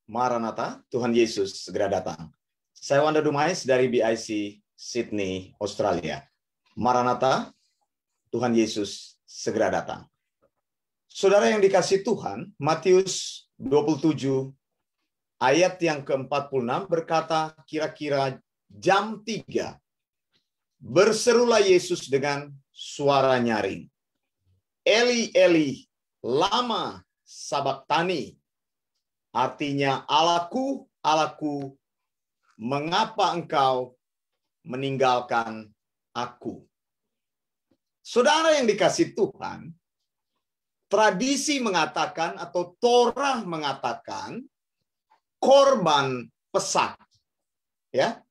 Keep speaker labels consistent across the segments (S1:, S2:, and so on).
S1: Maranatha, Tuhan Yesus segera datang. Saya Wanda Dumais dari BIC Sydney, Australia. Maranatha, Tuhan Yesus segera datang. Saudara yang dikasihi Tuhan, Matius 27 ayat yang ke-46 berkata, kira-kira jam 3, berserulah Yesus dengan suara nyaring. Eli, Eli, lama sabachthani. Artinya, Allahku, Allahku, mengapa engkau meninggalkan aku? Saudara yang dikasihi Tuhan, tradisi mengatakan atau Torah mengatakan korban pesak. Ya.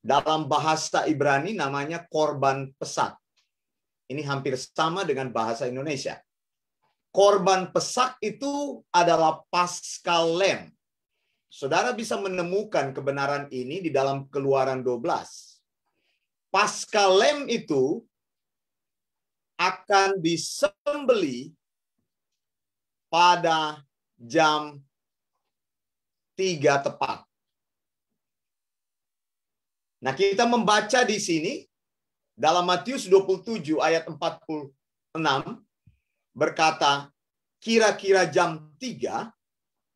S1: Dalam bahasa Ibrani namanya korban pesak. Ini hampir sama dengan bahasa Indonesia. Korban pesak itu adalah Paschal Lamb. Saudara bisa menemukan kebenaran ini di dalam Keluaran 12. Paschal Lamb itu akan disembelih pada jam 3 tepat. Nah, kita membaca di sini dalam Matius 27 ayat 46 berkata, kira-kira jam 3,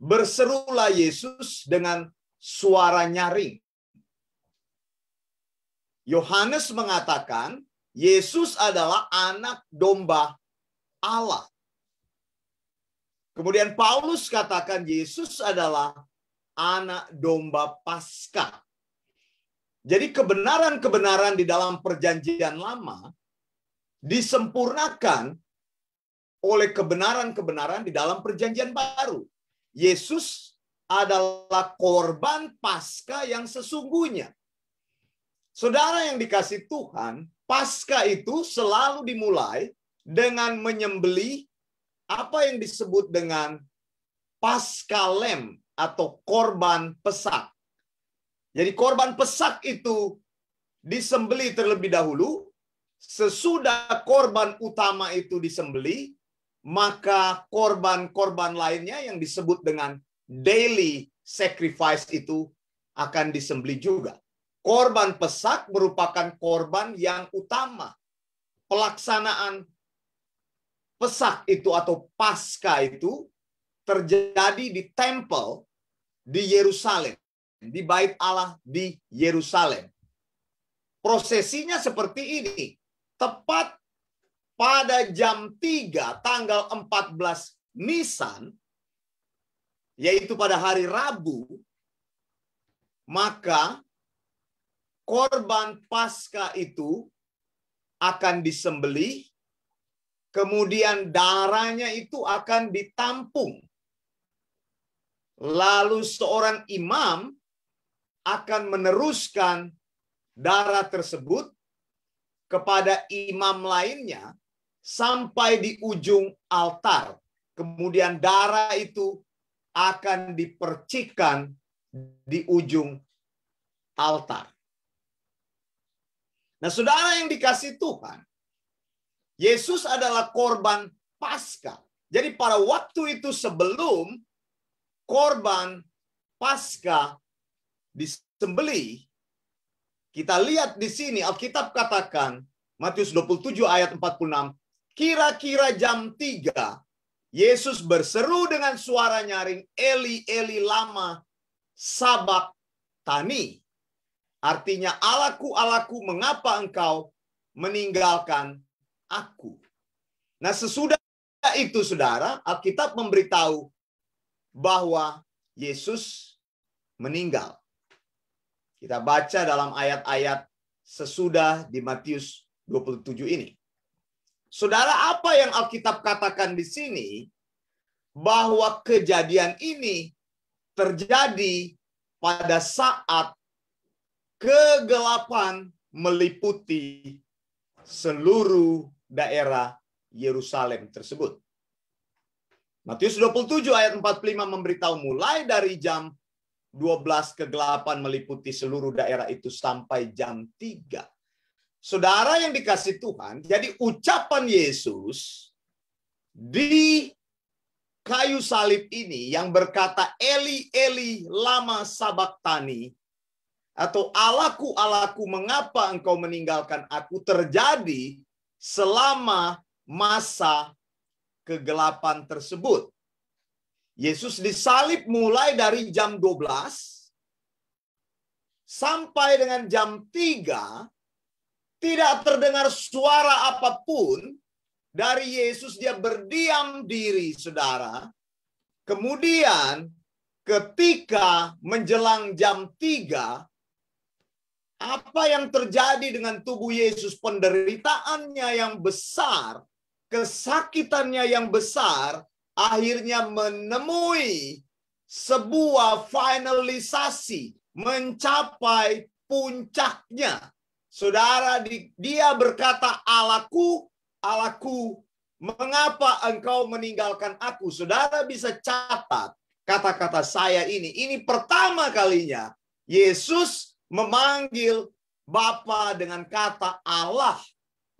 S1: berserulah Yesus dengan suara nyaring. Yohanes mengatakan, Yesus adalah anak domba Allah. Kemudian Paulus katakan, Yesus adalah anak domba Paskah. Jadi kebenaran-kebenaran di dalam perjanjian lama disempurnakan oleh kebenaran-kebenaran di dalam perjanjian baru. Yesus adalah korban Paskah yang sesungguhnya. Saudara yang dikasihi Tuhan, Paskah itu selalu dimulai dengan menyembelih apa yang disebut dengan Paschal Lamb atau korban pesak. Jadi korban pesak itu disembelih terlebih dahulu. Sesudah korban utama itu disembelih, maka korban-korban lainnya yang disebut dengan daily sacrifice itu akan disembelih juga. Korban pesak merupakan korban yang utama. Pelaksanaan pesak itu atau Paskah itu terjadi di tempel di Yerusalem, di Bait Allah di Yerusalem. Prosesinya seperti ini. Tepat pada jam 3 tanggal 14 Nisan, yaitu pada hari Rabu, maka korban Paskah itu akan disembelih, kemudian darahnya itu akan ditampung. Lalu seorang imam akan meneruskan darah tersebut kepada imam lainnya sampai di ujung altar. Kemudian darah itu akan dipercikkan di ujung altar. Nah, saudara yang dikasihi Tuhan, Yesus adalah korban Paskah. Jadi pada waktu itu sebelum korban Paskah disembelih, kita lihat di sini Alkitab katakan, Matius 27 ayat 46, kira-kira jam 3, Yesus berseru dengan suara nyaring, Eli, Eli, lama sabachthani. Artinya, Allahku, Allahku, mengapa engkau meninggalkan aku? Nah, sesudah itu, saudara, Alkitab memberitahu bahwa Yesus meninggal. Kita baca dalam ayat-ayat sesudah di Matius 27 ini. Saudara, apa yang Alkitab katakan di sini? Bahwa kejadian ini terjadi pada saat kegelapan meliputi seluruh daerah Yerusalem tersebut. Matius 27 ayat 45 memberitahu mulai dari jam 12 kegelapan meliputi seluruh daerah itu sampai jam 3. Saudara yang dikasihi Tuhan, jadi ucapan Yesus di kayu salib ini yang berkata Eli Eli lama sabaktani, atau Allahku Allahku mengapa engkau meninggalkan aku, terjadi selama masa kegelapan tersebut. Yesus disalib mulai dari jam 12 sampai dengan jam 3, tidak terdengar suara apapun dari Yesus. Dia berdiam diri, saudara. Kemudian ketika menjelang jam 3, apa yang terjadi dengan tubuh Yesus? Penderitaannya yang besar, kesakitannya yang besar, akhirnya menemui sebuah finalisasi, mencapai puncaknya. Saudara, dia berkata, Allahku, Allahku, mengapa engkau meninggalkan aku? Saudara bisa catat kata-kata saya ini. Ini pertama kalinya Yesus memanggil Bapa dengan kata Allah.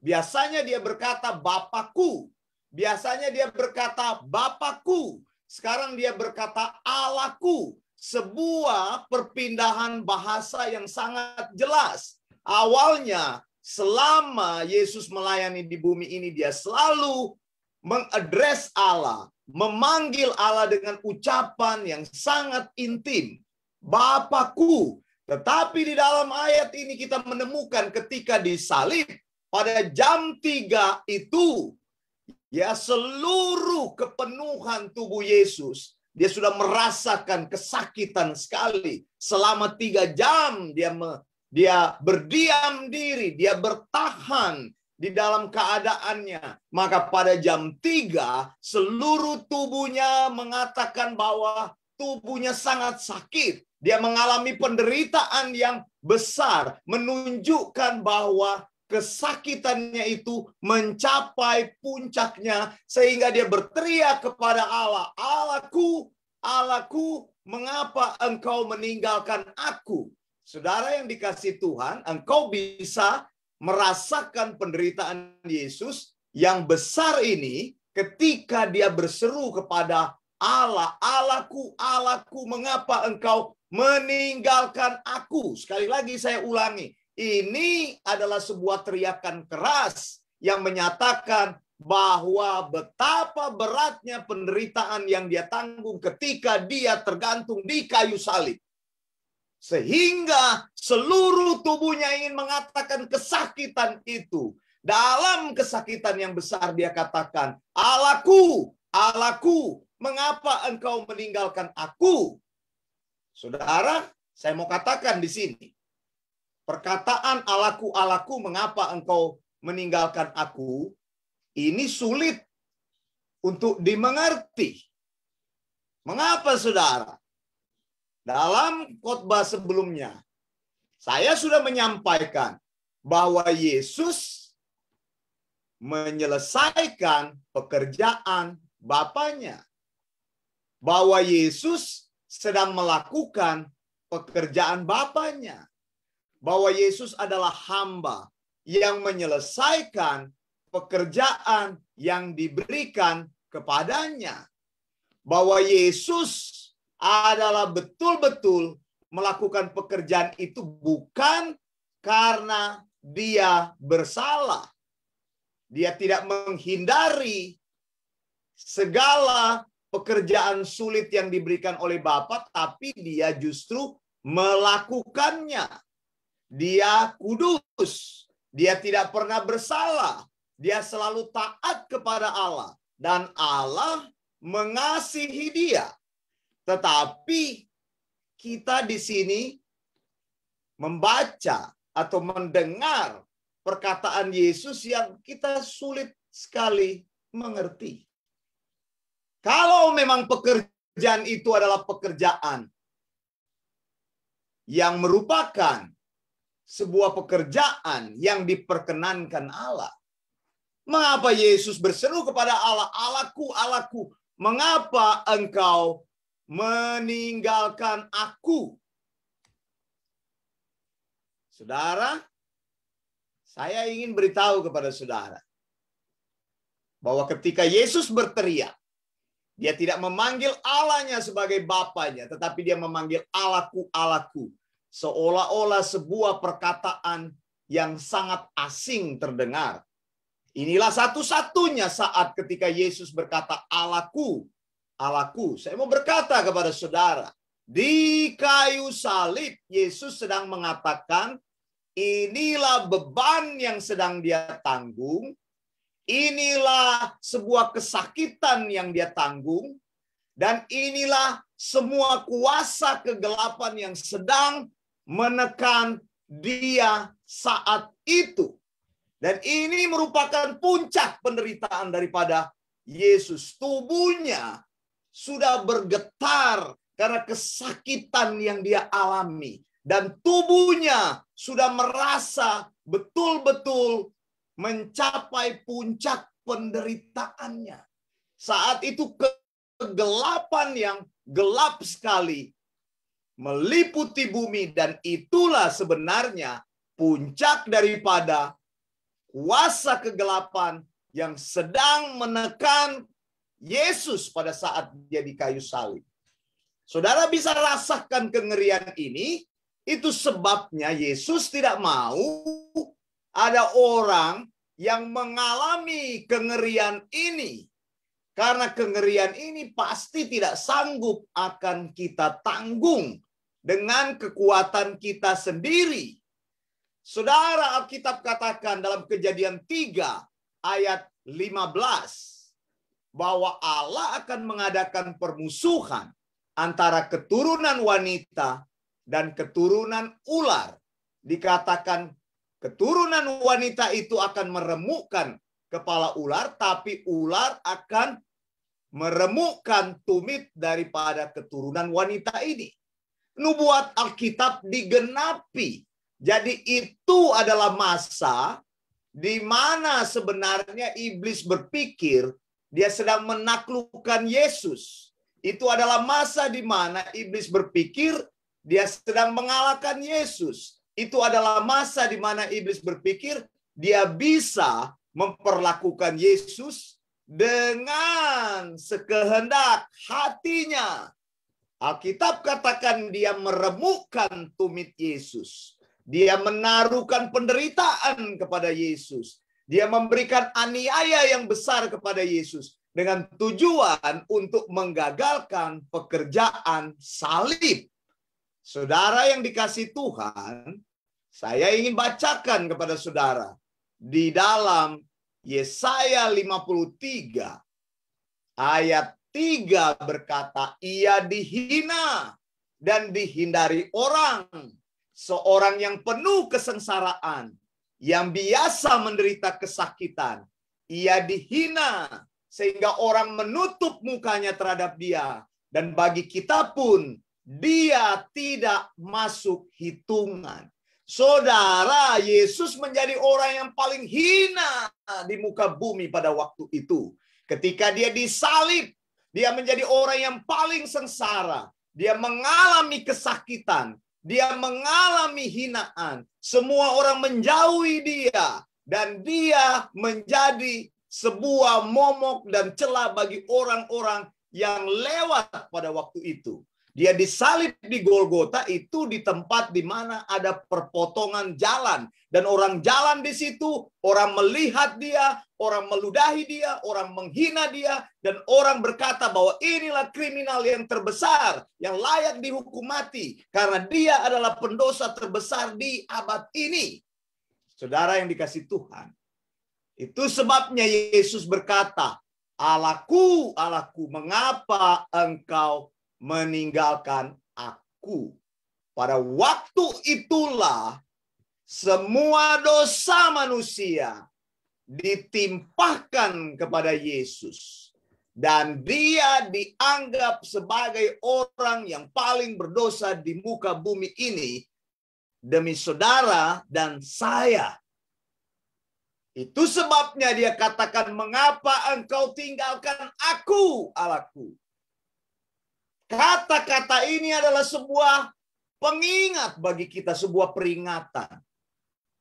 S1: Biasanya dia berkata Bapakku. Biasanya dia berkata Bapakku. Sekarang dia berkata Allahku. Sebuah perpindahan bahasa yang sangat jelas. Awalnya selama Yesus melayani di bumi ini, dia selalu mengadres Allah, memanggil Allah dengan ucapan yang sangat intim, Bapakku. Tetapi di dalam ayat ini kita menemukan ketika disalib pada jam 3 itu, ya, seluruh kepenuhan tubuh Yesus, dia sudah merasakan kesakitan sekali. Selama 3 jam dia berdiam diri, dia bertahan di dalam keadaannya. Maka pada jam 3, seluruh tubuhnya mengatakan bahwa tubuhnya sangat sakit. Dia mengalami penderitaan yang besar, menunjukkan bahwa kesakitannya itu mencapai puncaknya, sehingga dia berteriak kepada Allah, Allahku, Allahku, mengapa engkau meninggalkan aku? Saudara yang dikasihi Tuhan, engkau bisa merasakan penderitaan Yesus yang besar ini ketika dia berseru kepada Allah, Allahku, Allahku, mengapa engkau meninggalkan aku? Sekali lagi saya ulangi, ini adalah sebuah teriakan keras yang menyatakan bahwa betapa beratnya penderitaan yang dia tanggung ketika dia tergantung di kayu salib. Sehingga seluruh tubuhnya ingin mengatakan kesakitan itu. Dalam kesakitan yang besar dia katakan, Allahku, Allahku, mengapa engkau meninggalkan aku? Saudara, saya mau katakan di sini, perkataan Allahku, Allahku, mengapa engkau meninggalkan aku, ini sulit untuk dimengerti. Mengapa, saudara? Dalam khotbah sebelumnya, saya sudah menyampaikan bahwa Yesus menyelesaikan pekerjaan Bapanya. Bahwa Yesus sedang melakukan pekerjaan Bapanya. Bahwa Yesus adalah hamba yang menyelesaikan pekerjaan yang diberikan kepadanya. Bahwa Yesus adalah betul-betul melakukan pekerjaan itu bukan karena dia bersalah. Dia tidak menghindari segala pekerjaan sulit yang diberikan oleh Bapa, tapi dia justru melakukannya. Dia kudus. Dia tidak pernah bersalah. Dia selalu taat kepada Allah. Dan Allah mengasihi dia. Tetapi kita di sini membaca atau mendengar perkataan Yesus yang kita sulit sekali mengerti. Kalau memang pekerjaan itu adalah pekerjaan yang merupakan sebuah pekerjaan yang diperkenankan Allah, mengapa Yesus berseru kepada Allah, Allahku, Allahku, mengapa engkau meninggalkan aku? Saudara, saya ingin beritahu kepada saudara bahwa ketika Yesus berteriak Dia tidak memanggil Allahnya sebagai Bapanya, tetapi dia memanggil Allahku, Allahku. Seolah-olah sebuah perkataan yang sangat asing terdengar. Inilah satu-satunya saat ketika Yesus berkata, Allahku, Allahku. Saya mau berkata kepada saudara, di kayu salib Yesus sedang mengatakan, inilah beban yang sedang dia tanggung. Inilah sebuah kesakitan yang dia tanggung. Dan inilah semua kuasa kegelapan yang sedang menekan dia saat itu. Dan ini merupakan puncak penderitaan daripada Yesus. Tubuhnya sudah bergetar karena kesakitan yang dia alami. Dan tubuhnya sudah merasa betul-betul mencapai puncak penderitaannya. Saat itu kegelapan yang gelap sekali meliputi bumi, dan itulah sebenarnya puncak daripada kuasa kegelapan yang sedang menekan Yesus pada saat dia di kayu salib. Saudara bisa rasakan kengerian ini, itu sebabnya Yesus tidak mau ada orang yang mengalami kengerian ini. Karena kengerian ini pasti tidak sanggup akan kita tanggung dengan kekuatan kita sendiri. Saudara, Alkitab katakan dalam Kejadian 3 ayat 15 bahwa Allah akan mengadakan permusuhan antara keturunan wanita dan keturunan ular. Dikatakan keturunan wanita itu akan meremukkan kepala ular, tapi ular akan meremukkan tumit daripada keturunan wanita ini. Nubuat Alkitab digenapi. Jadi itu adalah masa di mana sebenarnya iblis berpikir dia sedang menaklukkan Yesus. Itu adalah masa di mana iblis berpikir dia sedang mengalahkan Yesus. Itu adalah masa di mana iblis berpikir dia bisa memperlakukan Yesus dengan sekehendak hatinya. Alkitab katakan dia meremukkan tumit Yesus. Dia menaruhkan penderitaan kepada Yesus. Dia memberikan aniaya yang besar kepada Yesus dengan tujuan untuk menggagalkan pekerjaan salib. Saudara yang dikasihi Tuhan, saya ingin bacakan kepada saudara di dalam Yesaya 53 ayat 3 berkata, ia dihina dan dihindari orang, seorang yang penuh kesengsaraan, yang biasa menderita kesakitan. Ia dihina sehingga orang menutup mukanya terhadap dia, dan bagi kita pun dia tidak masuk hitungan. Saudara, Yesus menjadi orang yang paling hina di muka bumi pada waktu itu. Ketika dia disalib, dia menjadi orang yang paling sengsara. Dia mengalami kesakitan. Dia mengalami hinaan. Semua orang menjauhi dia. Dan dia menjadi sebuah momok dan celah bagi orang-orang yang lewat pada waktu itu. Dia disalib di Golgota, itu di tempat di mana ada perpotongan jalan. Dan orang jalan di situ, orang melihat dia, orang meludahi dia, orang menghina dia, dan orang berkata bahwa inilah kriminal yang terbesar, yang layak dihukum mati, karena dia adalah pendosa terbesar di abad ini. Saudara yang dikasihi Tuhan, itu sebabnya Yesus berkata, Allahku, Allahku, mengapa engkau meninggalkan aku? Pada waktu itulah semua dosa manusia ditimpahkan kepada Yesus. Dan dia dianggap sebagai orang yang paling berdosa di muka bumi ini demi saudara dan saya. Itu sebabnya dia katakan, mengapa engkau tinggalkan aku, Allahku? Kata-kata ini adalah sebuah pengingat bagi kita, sebuah peringatan.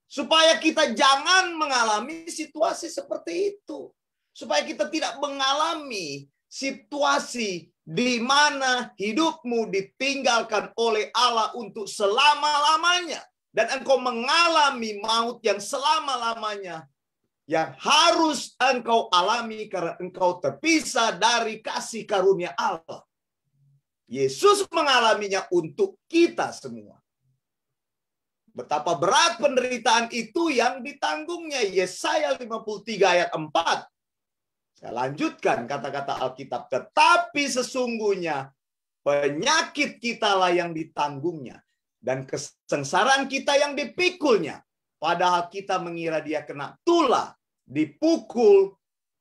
S1: Supaya kita jangan mengalami situasi seperti itu. Supaya kita tidak mengalami situasi di mana hidupmu ditinggalkan oleh Allah untuk selama-lamanya. Dan engkau mengalami maut yang selama-lamanya. Yang harus engkau alami karena engkau terpisah dari kasih karunia Allah. Yesus mengalaminya untuk kita semua. Betapa berat penderitaan itu yang ditanggungnya. Yesaya 53 ayat 4. Saya lanjutkan kata-kata Alkitab. Tetapi sesungguhnya penyakit kitalah yang ditanggungnya. Dan kesengsaraan kita yang dipikulnya. Padahal kita mengira dia kena tulah, dipukul,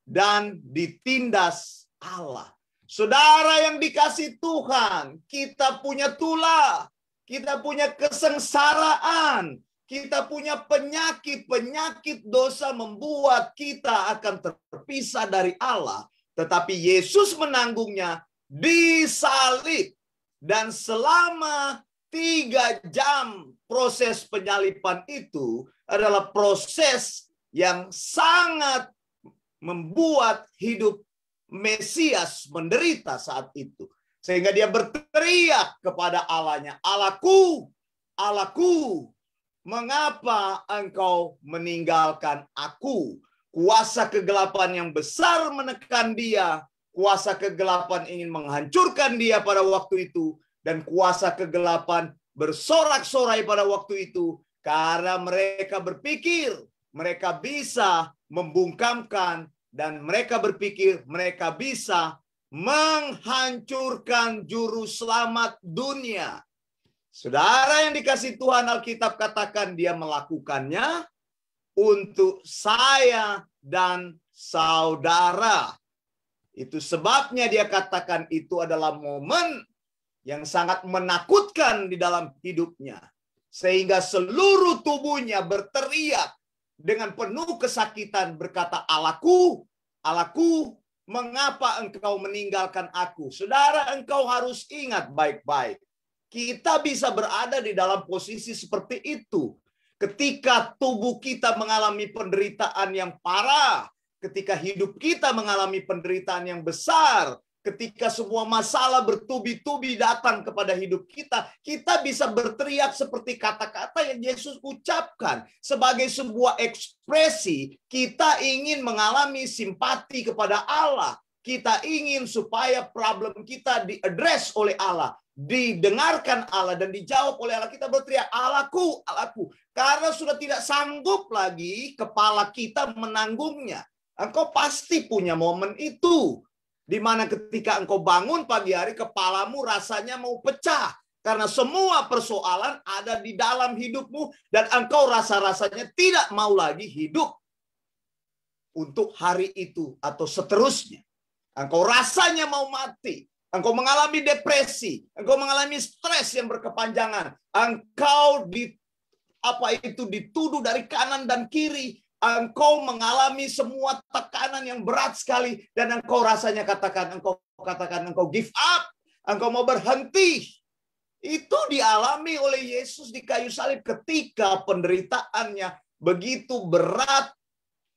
S1: dan ditindas Allah. Saudara yang dikasih Tuhan, kita punya tulah. Kita punya kesengsaraan. Kita punya penyakit dosa membuat kita akan terpisah dari Allah. Tetapi Yesus menanggungnya di salib. Dan selama 3 jam proses penyalipan itu adalah proses yang sangat membuat hidup Mesias menderita saat itu. Sehingga dia berteriak kepada Allahnya, Allahku, Allahku, mengapa engkau meninggalkan aku? Kuasa kegelapan yang besar menekan dia. Kuasa kegelapan ingin menghancurkan dia pada waktu itu. Dan kuasa kegelapan bersorak-sorai pada waktu itu. Karena mereka berpikir mereka bisa membungkamkan. Dan mereka berpikir mereka bisa menghancurkan juru selamat dunia. Saudara yang dikasih Tuhan, Alkitab katakan dia melakukannya untuk saya dan saudara. Itu sebabnya dia katakan itu adalah momen yang sangat menakutkan di dalam hidupnya. Sehingga seluruh tubuhnya berteriak dengan penuh kesakitan berkata, Allahku, Allahku, mengapa engkau meninggalkan aku? Saudara, engkau harus ingat baik-baik. Kita bisa berada di dalam posisi seperti itu. Ketika tubuh kita mengalami penderitaan yang parah. Ketika hidup kita mengalami penderitaan yang besar. Ketika semua masalah bertubi-tubi datang kepada hidup kita. Kita bisa berteriak seperti kata-kata yang Yesus ucapkan. Sebagai sebuah ekspresi, kita ingin mengalami simpati kepada Allah. Kita ingin supaya problem kita diadres oleh Allah. Didengarkan Allah dan dijawab oleh Allah. Kita berteriak, Allahku, Allahku. Karena sudah tidak sanggup lagi kepala kita menanggungnya. Engkau pasti punya momen itu. Di mana ketika engkau bangun pagi hari, kepalamu rasanya mau pecah. Karena semua persoalan ada di dalam hidupmu. Dan engkau rasa-rasanya tidak mau lagi hidup untuk hari itu atau seterusnya. Engkau rasanya mau mati. Engkau mengalami depresi. Engkau mengalami stres yang berkepanjangan. Engkau dituduh dari kanan dan kiri. Engkau mengalami semua tekanan yang berat sekali. Dan engkau rasanya engkau give up. Engkau mau berhenti. Itu dialami oleh Yesus di kayu salib ketika penderitaannya begitu berat.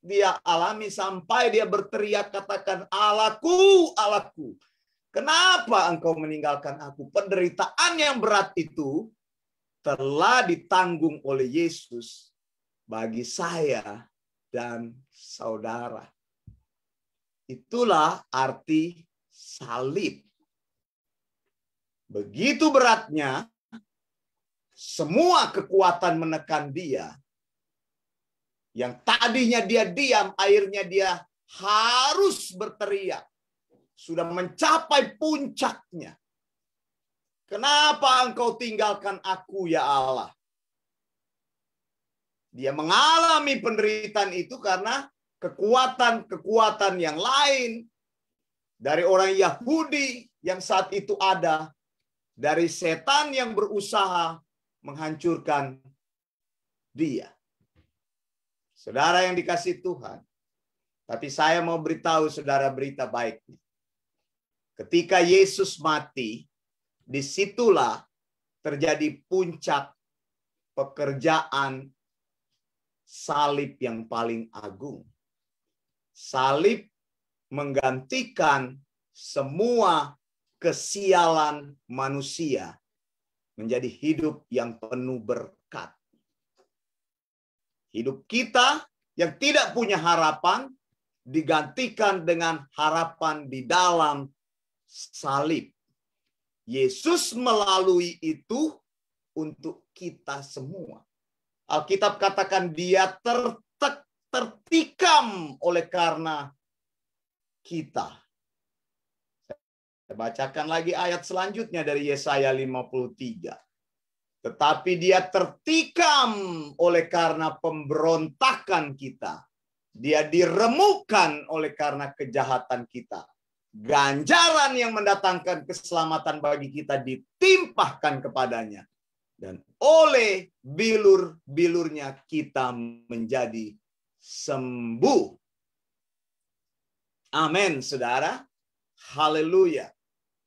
S1: Dia alami sampai dia berteriak katakan, Allahku, Allahku. Kenapa engkau meninggalkan aku? Penderitaan yang berat itu telah ditanggung oleh Yesus bagi saya dan saudara. Itulah arti salib. Begitu beratnya, semua kekuatan menekan dia. Yang tadinya dia diam, akhirnya dia harus berteriak. Sudah mencapai puncaknya. Kenapa engkau tinggalkan aku, ya Allah? Dia mengalami penderitaan itu karena kekuatan-kekuatan yang lain dari orang Yahudi yang saat itu ada, dari setan yang berusaha menghancurkan dia. Saudara yang dikasih Tuhan, tapi saya mau beritahu saudara berita baiknya. Ketika Yesus mati, disitulah terjadi puncak pekerjaan salib yang paling agung. Salib menggantikan semua kesialan manusia menjadi hidup yang penuh berkat. Hidup kita yang tidak punya harapan digantikan dengan harapan di dalam salib. Yesus melalui itu untuk kita semua. Alkitab katakan dia tertikam oleh karena kita. Saya bacakan lagi ayat selanjutnya dari Yesaya 53. Tetapi dia tertikam oleh karena pemberontakan kita. Dia diremukkan oleh karena kejahatan kita. Ganjaran yang mendatangkan keselamatan bagi kita ditimpahkan kepadanya. Dan oleh bilur-bilurnya kita menjadi sembuh. Amin, saudara. Haleluya.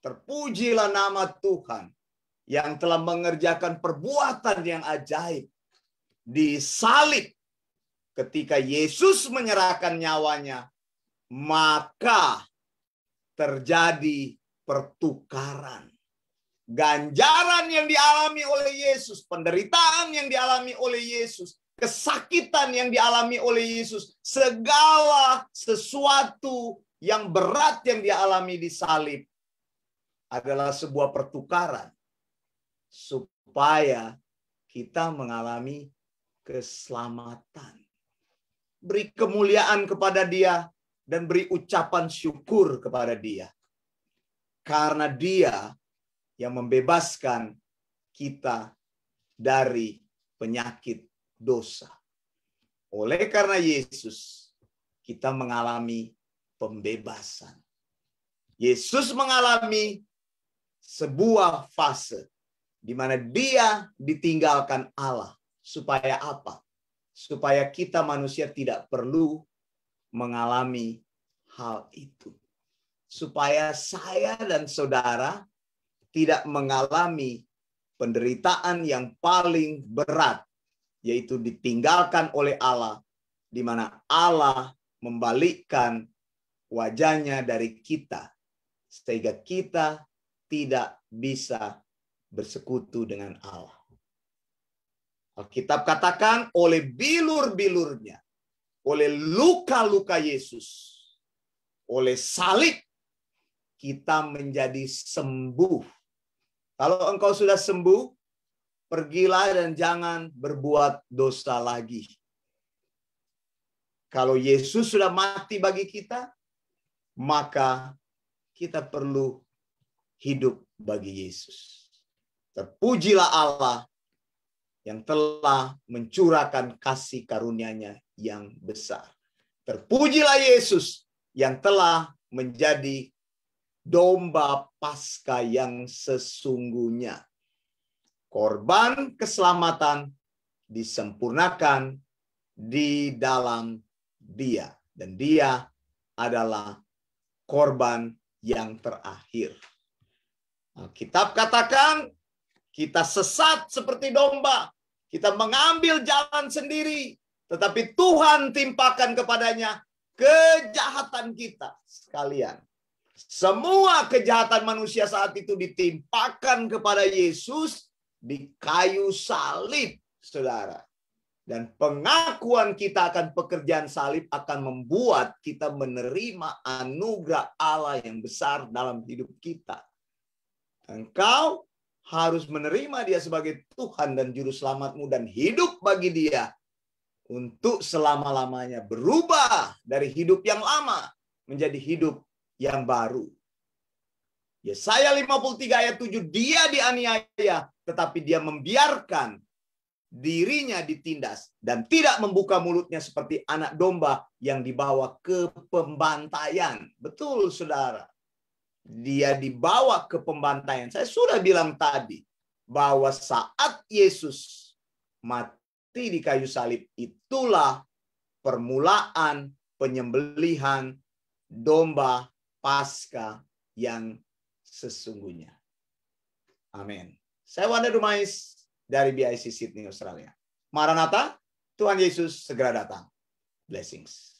S1: Terpujilah nama Tuhan yang telah mengerjakan perbuatan yang ajaib di salib. Ketika Yesus menyerahkan nyawanya, maka terjadi pertukaran. Ganjaran yang dialami oleh Yesus, penderitaan yang dialami oleh Yesus, kesakitan yang dialami oleh Yesus, segala sesuatu yang berat yang dialami di salib adalah sebuah pertukaran supaya kita mengalami keselamatan. Beri kemuliaan kepada Dia dan beri ucapan syukur kepada Dia. Karena Dia yang membebaskan kita dari penyakit dosa. Oleh karena Yesus, kita mengalami pembebasan. Yesus mengalami sebuah fase di mana Dia ditinggalkan Allah. Supaya apa? Supaya kita manusia tidak perlu mengalami hal itu. Supaya saya dan saudara tidak mengalami penderitaan yang paling berat, yaitu ditinggalkan oleh Allah, di mana Allah membalikkan wajahnya dari kita, sehingga kita tidak bisa bersekutu dengan Allah. Alkitab katakan oleh bilur-bilurnya, oleh luka-luka Yesus, oleh salib, kita menjadi sembuh. Kalau engkau sudah sembuh, pergilah dan jangan berbuat dosa lagi. Kalau Yesus sudah mati bagi kita, maka kita perlu hidup bagi Yesus. Terpujilah Allah yang telah mencurahkan kasih karunia-Nya yang besar. Terpujilah Yesus yang telah menjadi domba Paskah yang sesungguhnya. Korban keselamatan disempurnakan di dalam Dia. Dan Dia adalah korban yang terakhir. Alkitab katakan kita sesat seperti domba. Kita mengambil jalan sendiri. Tetapi Tuhan timpakan kepadanya kejahatan kita sekalian. Semua kejahatan manusia saat itu ditimpakan kepada Yesus di kayu salib, saudara. Dan pengakuan kita akan pekerjaan salib akan membuat kita menerima anugerah Allah yang besar dalam hidup kita. Engkau harus menerima Dia sebagai Tuhan dan Juru Selamatmu dan hidup bagi Dia untuk selama-lamanya. Berubah dari hidup yang lama menjadi hidup yang baru. Yesaya 53 ayat 7, Dia dianiaya, tetapi Dia membiarkan dirinya ditindas dan tidak membuka mulutnya seperti anak domba yang dibawa ke pembantaian. Betul, saudara. Dia dibawa ke pembantaian. Saya sudah bilang tadi bahwa saat Yesus mati di kayu salib, itulah permulaan penyembelihan domba Paskah yang sesungguhnya. Amin. Saya Wanda Dumais dari BIC Sydney, Australia. Maranatha, Tuhan Yesus segera datang. Blessings.